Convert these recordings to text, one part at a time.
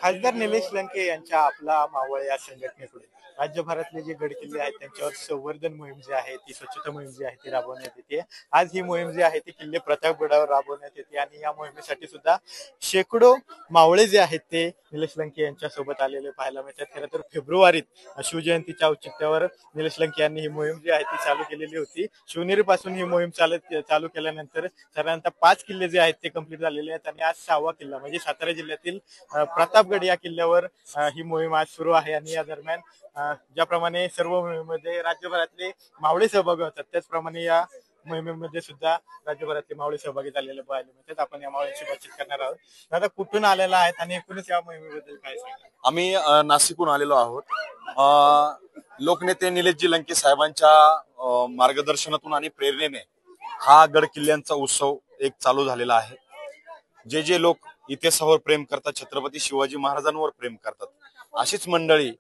खासदार निलेश लंके यांच्या आपला मावळ या संघटनेकडून राज्यभरातले जे गडकिल्ले आहेत त्यांच्यावर संवर्धन मोहीम जी आहे ती स्वच्छता मोहीम जी आहे ती राबवण्यात येते। आज ही मोहीम जी आहे ती किल्ले प्रतापगडावर राबवण्यात येते आणि या मोहिमेसाठी सुद्धा शेकडो मावळे जे आहेत ते निलेश लंके यांच्या सोबत आलेले पाहायला मिळतात। खरं तर फेब्रुवारीत शिवजयंतीच्या औचित्यावर निलेश लंके यांनी ही मोहीम जी आहे ती चालू केलेली होती। शिवनेरी पासून ही मोहीम चालू केल्यानंतर साधारणतः 5 किल्ले जे आहेत ते कंप्लीट झालेले आहेत आणि आज 6वा किल्ला म्हणजे सातारा जिल्ह्यातील प्रतापगड या किल्ल्यावर ही मोहीम आज सुरू आहे। आणि या दरम्यान ज्याप्रमाणे सर्व मोहिमेमध्ये राज्यभरातले मावळे सहभागी होतात त्याचप्रमाणे या मोहिमेमध्ये सुद्धा राज्यभरातले मावळे सहभागी झालेले पाहायला मिळतात। आपण या मावळ्यांशी बातचीत करणार आहोत। दादा कुठून आलेला आहेत आणि एकूणच या मोहिमेबद्दल काय सांगा? आम्ही नाशिकहून आलेलो आहोत। लोकनेते निलेशजी लंके साहेबांच्या मार्गदर्शनातून आणि प्रेरणेने हा गड किल्ल्यांचा उत्सव एक चालू झालेला आहे। जे लोक इतिहासावर प्रेम करतात, छत्रपती शिवाजी महाराजांवर प्रेम करतात, अशीच मंडळी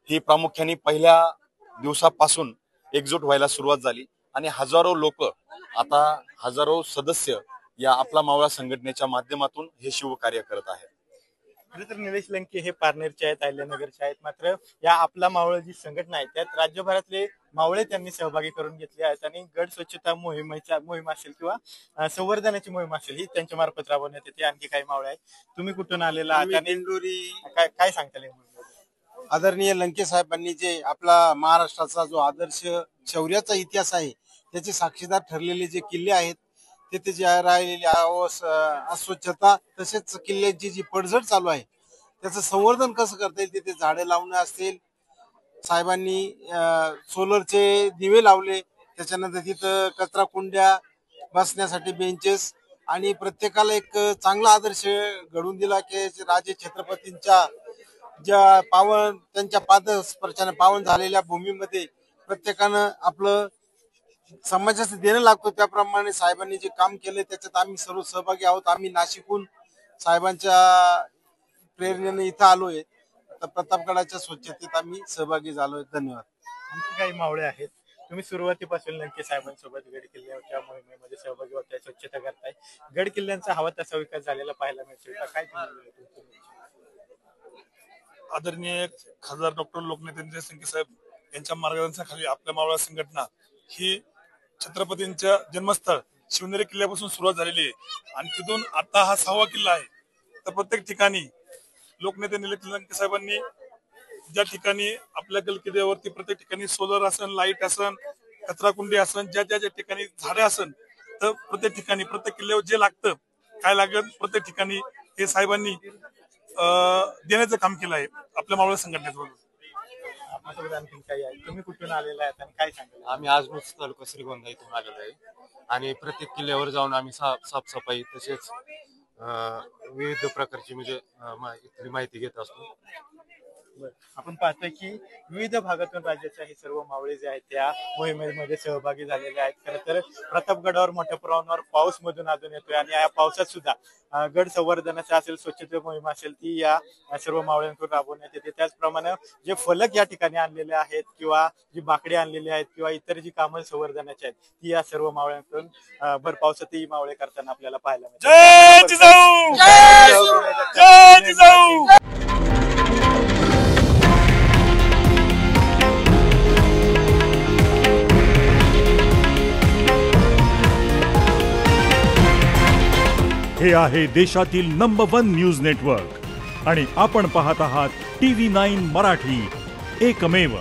ही प्रामुख्याने पहिल्या दिवसापासून एकजूट व्हायला सुरुवात झाली आणि हजारो लोक, आता हजारो सदस्य या आपला मावळा संघटनेच्या माध्यमातून हे शिवकार्य करत आहेत। खरं तर निलेश लंके हे पारनेरचे आहेत, अहिल्यानगरचे आहेत, मात्र या आपला मावळ जी संघटना आहे त्यात राज्यभरातले मावळे त्यांनी सहभागी करून घेतले आहेत आणि गड स्वच्छता मोहीम असेल किंवा संवर्धनाची मोहीम असेल ही त्यांच्या मार्फत राबवण्यात येते। आणखी काही मावळे आहेत, तुम्ही कुठून आलेला आहात आणि काय सांगताल? आदरणीय लंके साहेबांनी जे आपला महाराष्ट्राचा जो आदर्श शौर्याचा इतिहास आहे त्याचे साक्षीदार ठरलेले जे किल्ले आहेत तिथे जे राहिलेली अस्वच्छता तसेच किल्ल्यांची जी पडझड चालू आहे त्याचं संवर्धन कसं करता येईल, तिथे झाडे लावणे असतील, साहेबांनी सोलरचे दिवे लावले, त्याच्यानंतर तिथं कचरा कुंड्या, बसण्यासाठी बेंचेस आणि प्रत्येकाला एक चांगला आदर्श घडवून दिला की राजे छत्रपतींच्या ज्या त्यांच्या पादस्पर्शाने पावन झालेल्या भूमीमध्ये प्रत्येकानं आपलं समाजाचं देणं लागतो। त्याप्रमाणे साहेबांनी जे काम केले त्याच्यात आम्ही सर्व सहभागी आहोत। आम्ही नाशिकहून साहेबांच्या प्रेरणेने इथं आलोय, तर प्रतापगडाच्या स्वच्छतेत आम्ही सहभागी झालोय। धन्यवाद। आणखी काही मावळे आहेत, तुम्ही सुरुवातीपासून लंके साहेबांसोबत गड किल्ल्याच्या मोहिमेमध्ये सहभागी होताय, स्वच्छता करताय, गड किल्ल्यांचा हवा तसा विकास झालेला पाहायला मिळतो, काय? आदरणीय खासदार डॉक्टर लोकनेते निलेश लंके साहेब यांच्या मार्गदर्शनाखाली आपल्या मावळा संघटना ही छत्रपतींच्या जन्मस्थळ शिवनेरी किल्ल्यापासून सुरुवात झालेली आहे आणि तिथून आता हा 6वा किल्ला आहे। तर प्रत्येक ठिकाणी लोकनेते निलेश लंके साहेबांनी ज्या ठिकाणी आपल्या गडकिल्ल्यावरती प्रत्येक ठिकाणी सोलर असन, लाईट असन, कचराकुंडी असन, ज्या ठिकाणी झाडे असन, तर प्रत्येक ठिकाणी प्रत्येक किल्ल्यावर जे लागतं काय लागत प्रत्येक ठिकाणी हे साहेबांनी देण्याचं काम केलं आहे आपल्या मावळा संघटनेकडून। तुम्ही कुठून आलेला आहेत आणि काय सांगाल? आम्ही आज तालुका श्रीगोंदा इथून आलेलो आहे आणि प्रत्येक किल्ल्यावर जाऊन आम्ही साफसफाई तसेच विविध प्रकारची म्हणजे इथली माहिती घेत असतो। आपण पाहतोय की विविध भागातून राज्याच्या हे सर्व मावळे जे आहेत त्या मोहिमेमध्ये सहभागी झालेले आहेत। खरं तर प्रतापगडावर मोठ्या प्रमाणावर पाऊस मधून अजून येतोय आणि या पावसात सुद्धा गड संवर्धनाचा असेल, स्वच्छता मोहीम असेल ती या सर्व मावळ्यांकडून राबवण्यात येते। त्याचप्रमाणे जे फलक या ठिकाणी आणलेले आहेत किंवा जी बाकडे आणलेली आहेत किंवा इतर जी कामं संवर्धनाची आहेत ती या सर्व मावळ्यांकडून भर पावसातही मावळे करताना आपल्याला पाहायला मिळतात। हे आहे देशातील नंबर 1 न्यूज नेटवर्क आणि आपण पाहत आहात TV9 मराठी, एकमेव।